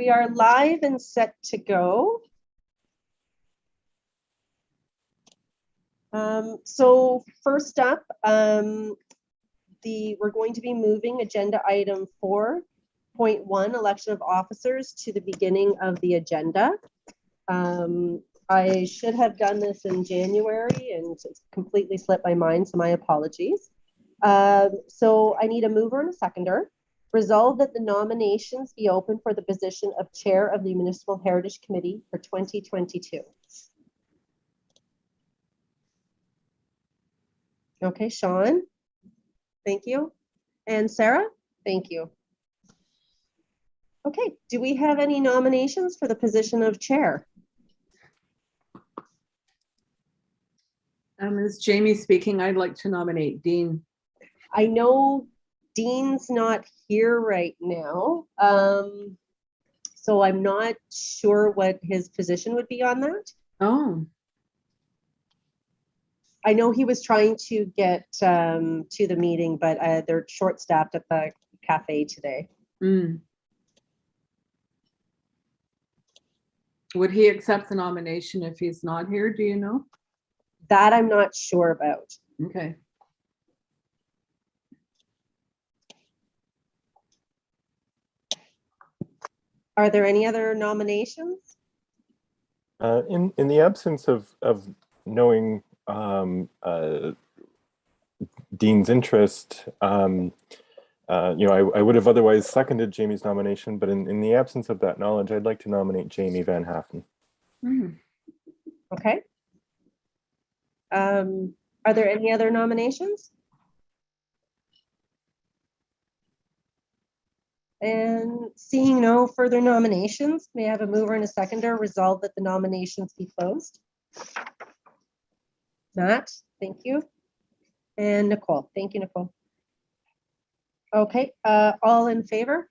We are live and set to go. So first up, we're going to be moving agenda item 4.1, election of officers, to the beginning of the agenda. I should have done this in January and it's completely slipped my mind, so my apologies. So I need a mover and a seconder. Resolve that the nominations be open for the position of Chair of the Municipal Heritage Committee for 2022. Okay, Sean, thank you. And Sarah, thank you. Okay, do we have any nominations for the position of Chair? As Jamie speaking, I'd like to nominate Dean. I know Dean's not here right now, so I'm not sure what his position would be on that. Oh. I know he was trying to get to the meeting, but they're short-staffed at the cafe today. Mm. Would he accept the nomination if he's not here? Do you know? That I'm not sure about. Okay. Are there any other nominations? In the absence of knowing Dean's interest, you know, I would have otherwise seconded Jamie's nomination, but in the absence of that knowledge, I'd like to nominate Jamie Van Haften. Mm. Okay. Are there any other nominations? And seeing no further nominations, may I have a mover and a seconder? Resolve that the nominations be closed. Matt, thank you. And Nicole, thank you, Nicole. Okay, all in favor?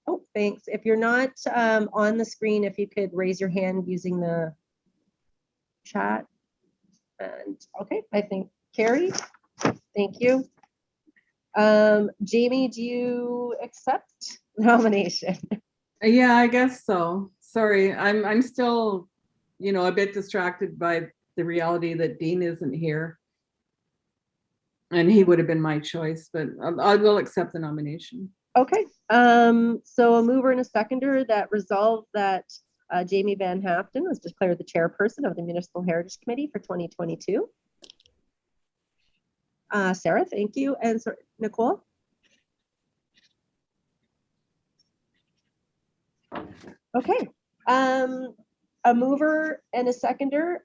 Oh, thanks. If you're not on the screen, if you could raise your hand using the chat. And okay, I think Carrie. Thank you. Jamie, do you accept nomination? Yeah, I guess so. Sorry, I'm still, you know, a bit distracted by the reality that Dean isn't here. And he would have been my choice, but I will accept the nomination. Okay. So a mover and a seconder that resolve that Jamie Van Haften was declared the chairperson of the Municipal Heritage Committee for 2022. Sarah, thank you. And so, Nicole? Okay. A mover and a seconder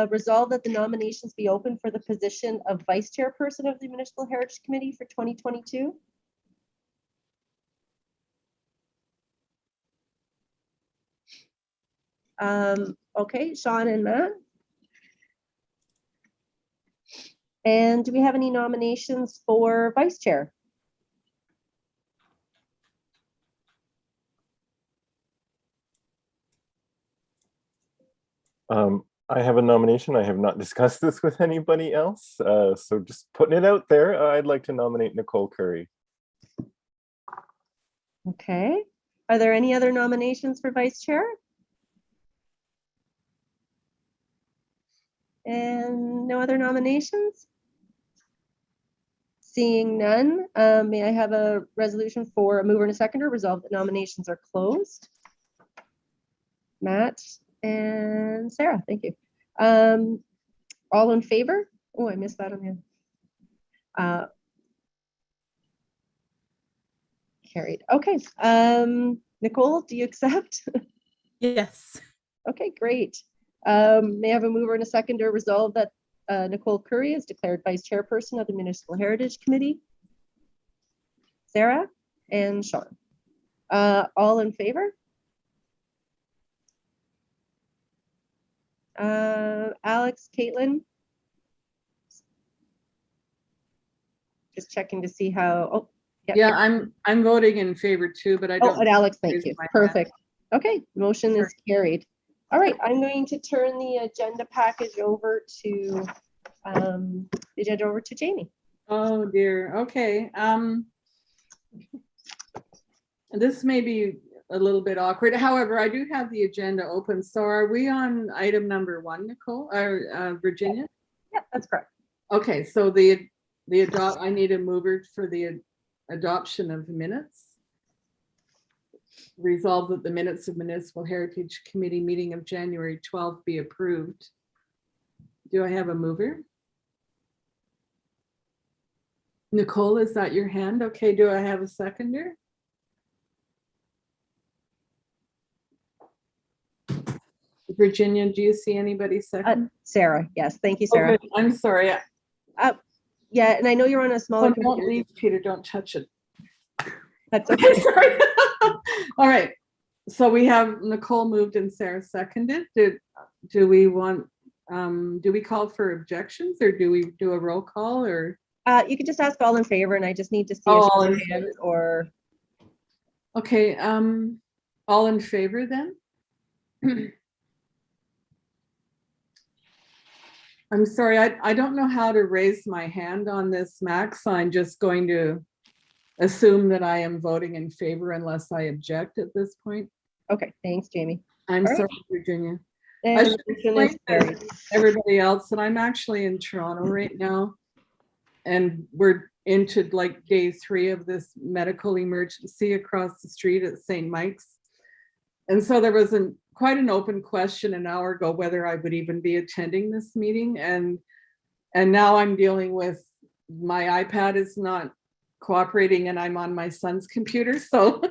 resolve that the nominations be open for the position of vice chairperson of the Municipal Heritage Committee for 2022. Okay, Sean and Matt. And do we have any nominations for vice chair? I have a nomination. I have not discussed this with anybody else, so just putting it out there, I'd like to nominate Nicole Curry. Okay. Are there any other nominations for vice chair? And no other nominations? Seeing none, may I have a resolution for a mover and a seconder? Resolve that nominations are closed. Matt and Sarah, thank you. All in favor? Oh, I missed that on here. Carried. Okay. Nicole, do you accept? Yes. Okay, great. May I have a mover and a seconder? Resolve that Nicole Curry is declared vice chairperson of the Municipal Heritage Committee. Sarah and Sean. All in favor? Alex, Caitlin. Just checking to see how. Oh, yeah, I'm voting in favor too, but I don't. Oh, and Alex, thank you. Perfect. Okay, motion is carried. All right, I'm going to turn the agenda package over to Jamie. Oh dear. Okay. This may be a little bit awkward. However, I do have the agenda open. So are we on item number 1, Nicole or Virginia? Yeah, that's correct. Okay, so I need a mover for the adoption of the minutes. Resolved that the minutes of Municipal Heritage Committee meeting of January 12th be approved. Do I have a mover? Nicole, is that your hand? Okay, do I have a seconder? Virginia, do you see anybody second? Sarah, yes, thank you, Oh, Sarah. good. I'm sorry. Yeah, and I know you're on a smaller Don't computer. leave, Peter, don't touch it. That's okay. Sorry. All right. So we have Nicole moved and Sarah seconded. Do we want, do we call for objections or do we do a roll call or? You can just ask all in favor, and I just need to see All a in hand or. Okay, all in favor then? I'm sorry, I don't know how to raise my hand on this, Max. So I'm just going to assume that I am voting in favor unless I object at this point. Okay, thanks, Jamie. I'm All right. sorry, Virginia. I And should explain to everybody else that I'm actually in Toronto right now. And we're into like day 3 of this medical emergency across the street at St. Mike's. And so there was quite an open question an hour ago whether I would even be attending this meeting. And now I'm dealing with my iPad is not cooperating and I'm on my son's computer. So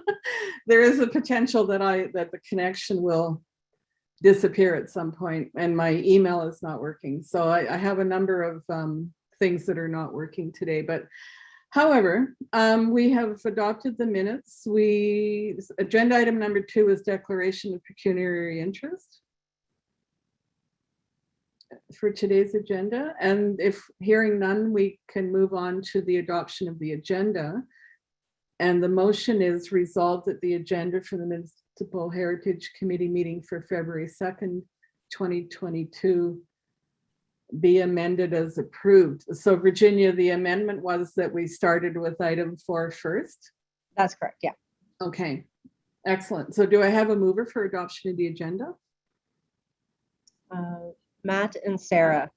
there is a potential that the connection will disappear at some point and my email is not working. So I have a number of things that are not working today, but however, we have adopted the minutes. Agenda item number 2 is declaration of pecuniary interest for today's agenda. And if hearing none, we can move on to the adoption of the agenda. And the motion is resolved that the agenda for the Municipal Heritage Committee meeting for February 2nd, 2022 be amended as approved. So Virginia, the amendment was that we started with item 4 first. That's correct, yeah. Okay, excellent. So do I have a mover for adoption of the agenda? Matt and Sarah.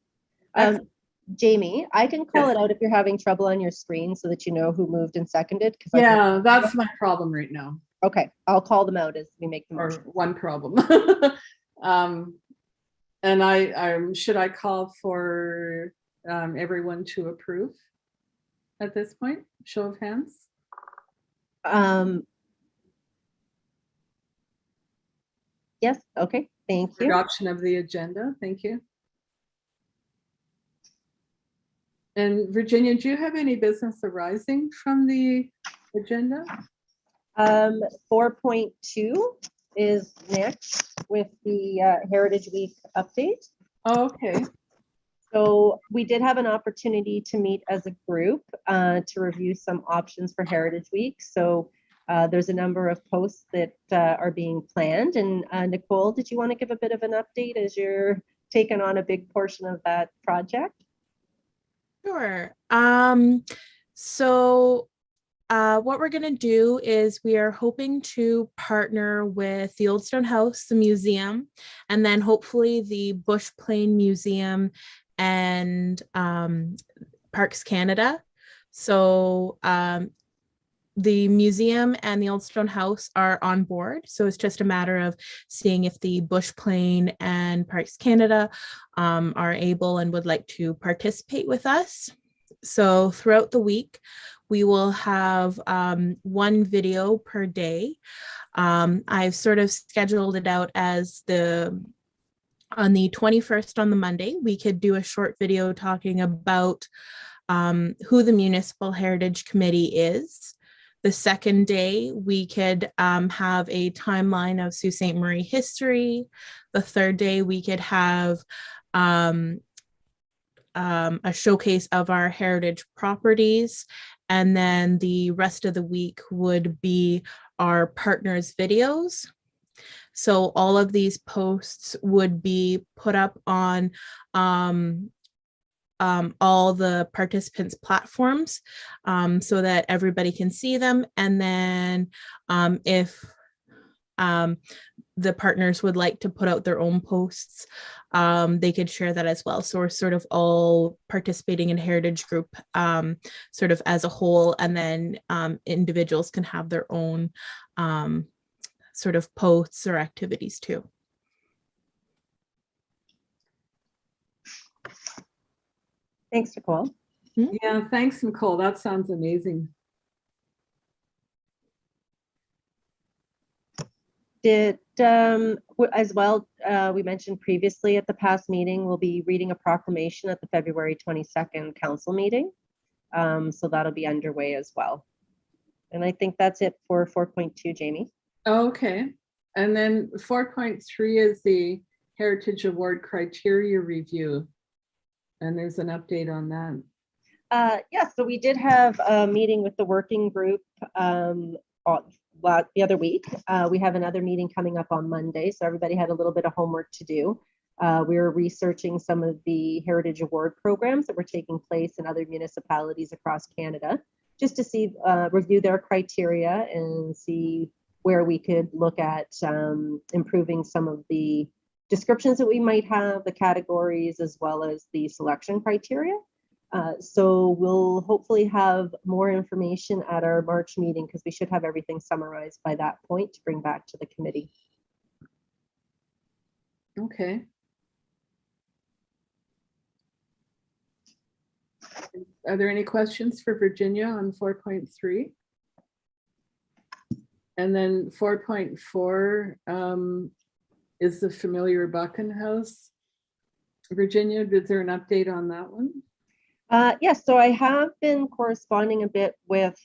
Excellent. Jamie, I can call Yes. it out if you're having trouble on your screen so that you know who moved and seconded. Yeah, that's my problem right now. Okay, I'll call them out as we make the Or motion. one problem. And should I call for everyone to approve at this point? Show of hands. Yes, okay, thank you. Adoption of the agenda, thank you. And Virginia, do you have any business arising from the agenda? 4.2 is next with the Heritage Week update. Oh, okay. So we did have an opportunity to meet as a group to review some options for Heritage Week. So there's a number of posts that are being planned. And Nicole, did you want to give a bit of an update as you're taking on a big portion of that project? Sure. So what we're going to do is we are hoping to partner with the Old Stone House, the museum, and then hopefully the Bush Plain Museum and Parks Canada. So the museum and the Old Stone House are on board. So it's just a matter of seeing if the Bush Plain and Parks Canada are able and would like to participate with us. So throughout the week, we will have one video per day. I've sort of scheduled it out as on the 21st on the Monday, we could do a short video talking about who the Municipal Heritage Committee is. The second day, we could have a timeline of Sault Ste. Marie history. The third day, we could have a showcase of our heritage properties. And then the rest of the week would be our partners' videos. So all of these posts would be put up on all the participants' platforms so that everybody can see them. And then if the partners would like to put out their own posts, they could share that as well. So we're sort of all participating in Heritage Group sort of as a whole, and then individuals can have their own sort of posts or activities too. Thanks, Nicole. Yeah, thanks, Nicole. That sounds amazing. Did as well, we mentioned previously at the past meeting, we'll be reading a proclamation at the February 22nd council meeting. So that'll be underway as well. And I think that's it for 4.2, Jamie. Okay. And then 4.3 is the Heritage Award criteria review. And there's an update on that. Yeah, so we did have a meeting with the working group the other week. We have another meeting coming up on Monday, so everybody had a little bit of homework to do. We were researching some of the Heritage Award programs that were taking place in other municipalities across Canada, just to see, review their criteria and see where we could look at improving some of the descriptions that we might have, the categories, as well as the selection criteria. So we'll hopefully have more information at our March meeting, because we should have everything summarized by that point to bring back to the committee. Okay. Are there any questions for Virginia on 4.3? And then 4.4 is the familiar Buchan House. Virginia, is there an update on that one? Yes, so I have been corresponding a bit with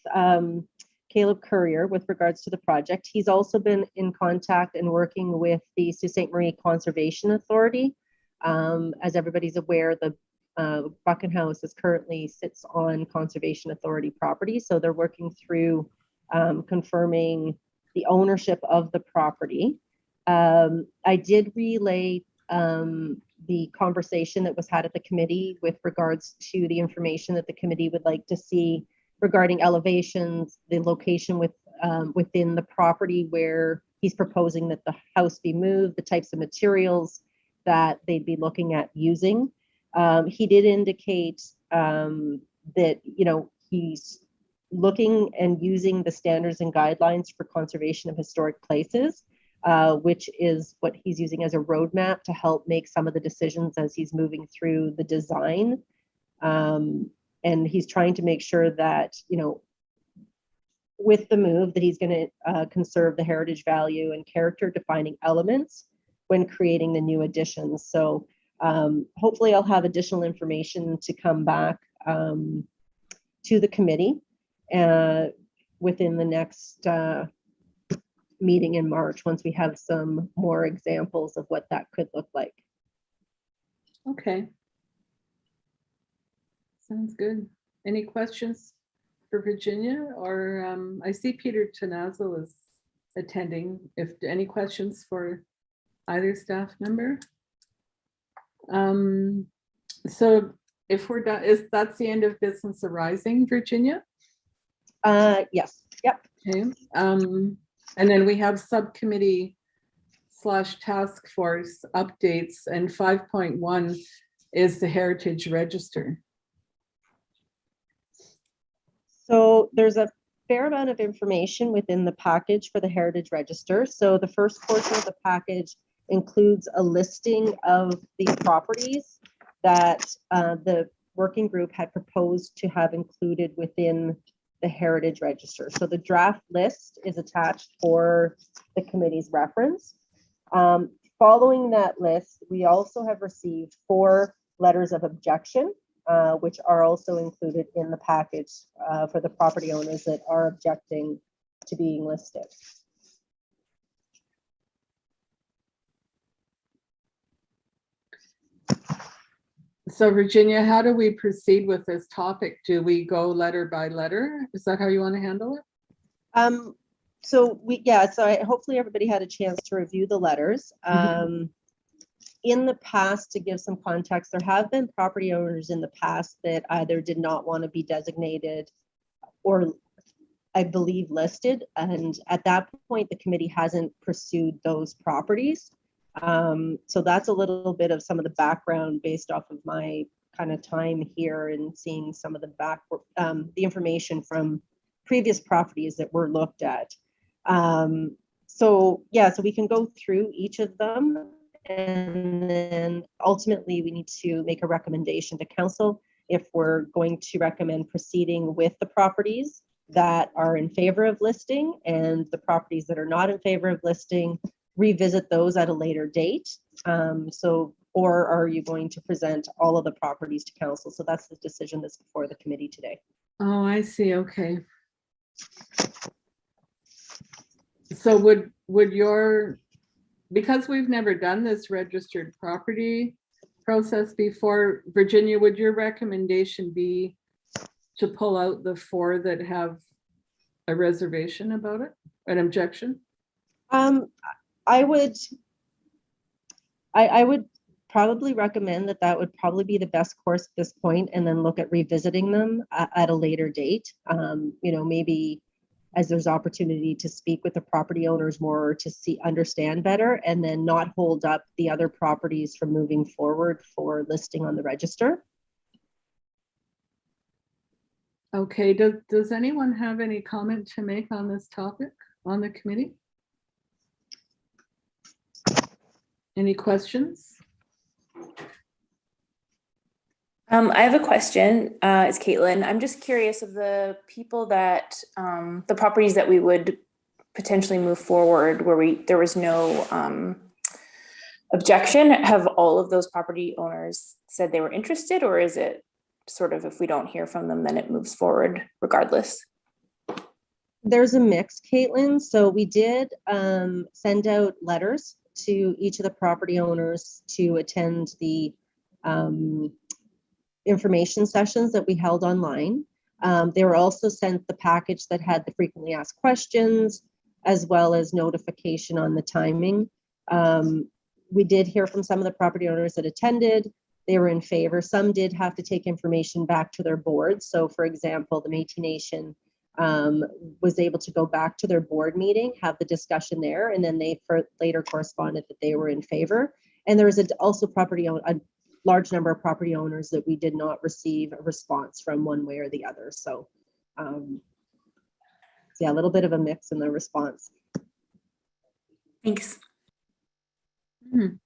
Caleb Courier with regards to the project. He's also been in contact and working with the Sault Ste. Marie Conservation Authority. As everybody's aware, the Buchan House currently sits on Conservation Authority property, so they're working through confirming the ownership of the property. I did relay the conversation that was had at the committee with regards to the information that the committee would like to see regarding elevations, the location within the property where he's proposing that the house be moved, the types of materials that they'd be looking at using. He did indicate that, you know, he's looking and using the standards and guidelines for conservation of historic places, which is what he's using as a roadmap to help make some of the decisions as he's moving through the design. And he's trying to make sure that, you know, with the move, that he's going to conserve the heritage value and character defining elements when creating the new additions. So hopefully I'll have additional information to come back to the committee within the next meeting in March, once we have some more examples of what that could look like. Okay. Sounds good. Any questions for Virginia? Or I see Peter Tenazzo is attending. If any questions for either staff member? So if we're done, that's the end of business arising, Virginia? Yes. Yep. Okay. And then we have subcommittee / task force updates, and 5.1 is the Heritage Register. So there's a fair amount of information within the package for the Heritage Register. So the first portion of the package includes a listing of the properties that the working group had proposed to have included within the Heritage Register. So the draft list is attached for the committee's reference. Following that list, we also have received 4 letters of objection, which are also included in the package for the property owners that are objecting to being listed. So Virginia, how do we proceed with this topic? Do we go letter by letter? Is that how you want to handle it? So hopefully everybody had a chance to review the letters. in the past, to give some context, there have been property owners in the past that either did not want to be designated or, I believe, listed. And at that point, the committee hasn't pursued those properties. So that's a little bit of some of the background based off of my kind of time here and seeing some of the information from previous properties that were looked at. So we can go through each of them, and then ultimately we need to make a recommendation to council if we're going to recommend proceeding with the properties that are in favor of listing, and the properties that are not in favor of listing, revisit those at a later date. Or are you going to present all of the properties to council? So that's the decision that's before the committee today. Oh, I see. Okay. So would your, because we've never done this registered property process before, Virginia, would your recommendation be to pull out the 4 that have a reservation about it, an objection? I would probably recommend that would probably be the best course at this point, and then look at revisiting them at a later date. Maybe as there's opportunity to speak with the property owners more, to understand better, and then not hold up the other properties from moving forward for listing on the register. Okay, does anyone have any comment to make on this topic on the committee? Any questions? I have a question. It's Caitlin. I'm just curious of the people that, the properties that we would potentially move forward where there was no objection. Have all of those property owners said they were interested, or is it sort of, if we don't hear from them, then it moves forward regardless? There's a mix, Caitlin. So we did send out letters to each of the property owners to attend the information sessions that we held online. They were also sent the package that had the frequently asked questions, as well as notification on the timing. We did hear from some of the property owners that attended. They were in favor. Some did have to take information back to their board. So for example, the Métis Nation was able to go back to their board meeting, have the discussion there, and then they later corresponded that they were in favor. And there was also a large number of property owners that we did not receive a response from one way or the other. So yeah, a little bit of a mix in the response. Thanks. Hmm.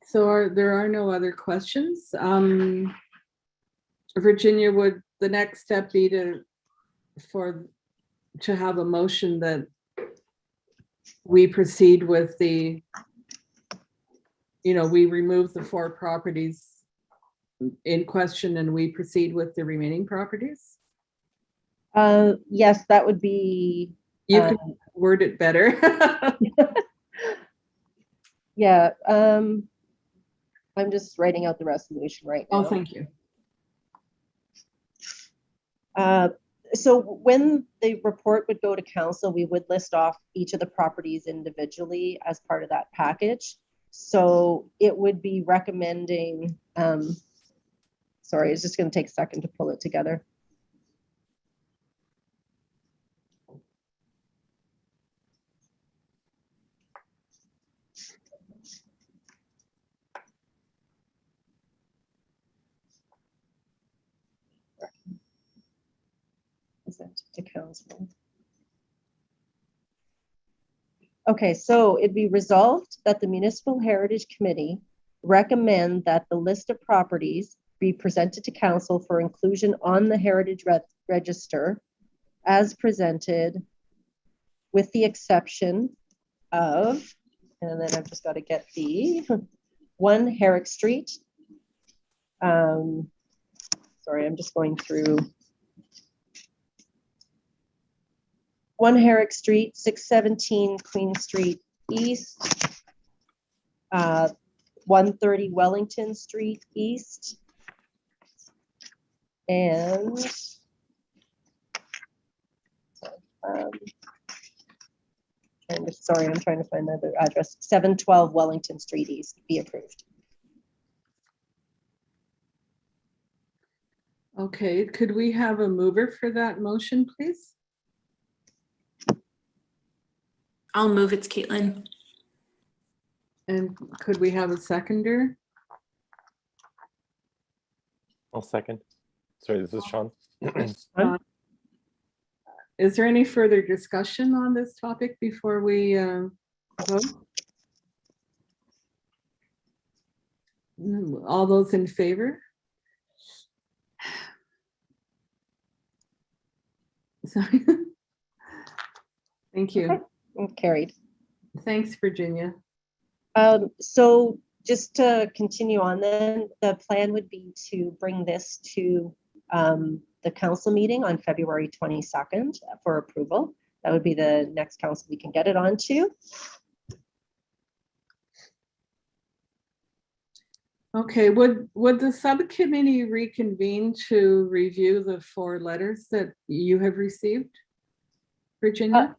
So there are no other questions. Virginia, would the next step be to have a motion that we proceed with we remove the 4 properties in question and we proceed with the remaining properties? Yes, that would be. You can word it better. Yeah. I'm just writing out the resolution right now. Oh, thank you. So when the report would go to council, we would list off each of the properties individually as part of that package. So it would be recommending, sorry, it's just going to take a second to pull it together. To council. Okay, so it'd be resolved that the Municipal Heritage Committee recommend that the list of properties be presented to council for inclusion on the Heritage Register as presented, with the exception of, and then I've just got to get the 1 Herrick Street. Sorry, I'm just going through. 1 Herrick Street, 617 Queen Street East, 130 Wellington Street East, and Sorry, I'm trying to find the other address. 712 Wellington Street East be approved. Okay, could we have a mover for that motion, please? I'll move. It's Caitlin. And could we have a seconder? I'll second. Sorry, this is Sean. Is there any further discussion on this topic before we vote? All those in favor? Sorry. Thank you. Okay. Carried. Thanks, Virginia. So just to continue on then, the plan would be to bring this to the council meeting on February 22nd for approval. That would be the next council we can get it onto. Okay, would the subcommittee reconvene to review the 4 letters that you have received, Virginia?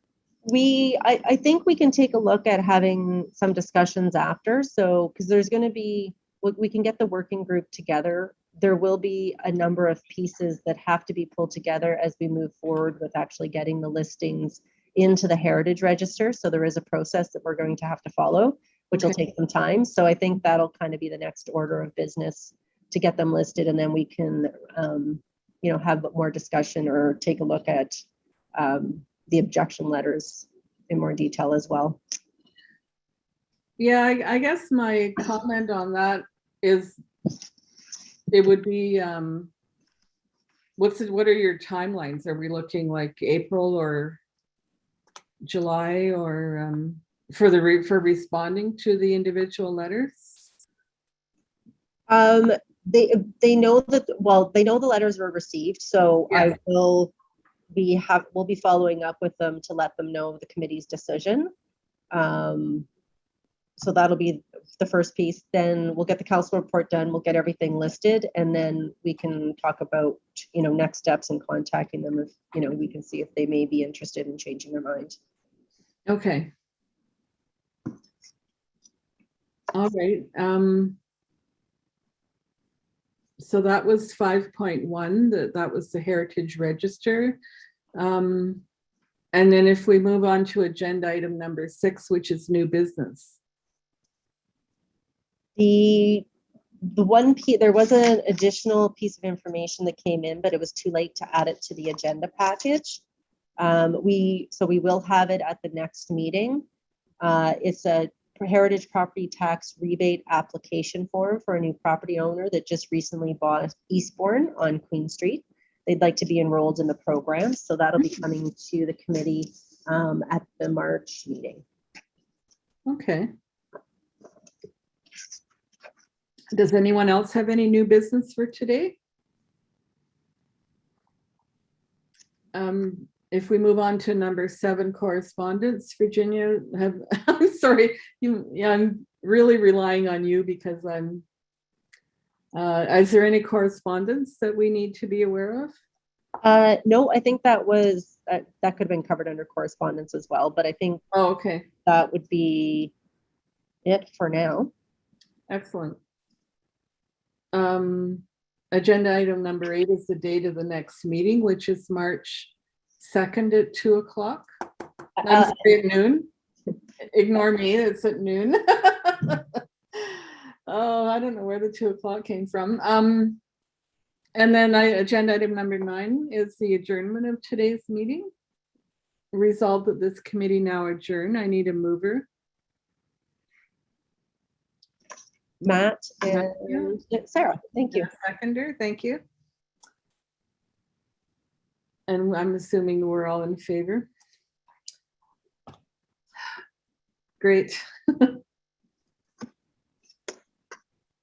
I think we can take a look at having some discussions after. So, because there's going to be, we can get the working group together. There will be a number of pieces that have to be pulled together as we move forward with actually getting the listings into the heritage register. So there is a process that we're going to have to follow, which will take some time. So I think that'll kind of be the next order of business to get them listed, and then we can, you know, have more discussion or take a look at the objection letters in more detail as well. Yeah, I guess my comment on that is it would be, what are your timelines? Are we looking like April or July, or for responding to the individual letters? They know that, well, they know the letters were received, so Yeah. we'll be following up with them to let them know the committee's decision. So that'll be the first piece. Then we'll get the council report done. We'll get everything listed, and then we can talk about, you know, next steps and contacting them if, you know, we can see if they may be interested in changing their mind. Okay. All right. So that was 5.1, that was the Heritage Register. And then if we move on to agenda item number 6, which is new business. The there was an additional piece of information that came in, but it was too late to add it to the agenda package. So we will have it at the next meeting. It's a heritage property tax rebate application form for a new property owner that just recently bought Eastbourne on Queen Street. They'd like to be enrolled in the program, so that'll be coming to the committee at the March meeting. Okay. Does anyone else have any new business for today? If we move on to number 7, correspondence, Virginia, I'm sorry, I'm really relying on you because is there any correspondence that we need to be aware of? No, I think that was, that could have been covered under correspondence as well, but I think okay, that would be it for now. Excellent. Agenda item number 8 is the date of the next meeting, which is March 2nd at 2 o'clock. I'm sorry, at noon. Ignore me, it's at noon. Oh, I don't know where the 2 o'clock came from. And then agenda item number 9 is the adjournment of today's meeting. Resolved that this committee now adjourn. I need a mover. Matt and Sarah, thank you. Seconder, thank you. And I'm assuming we're all in favor. Great.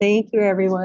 Thank you, everyone.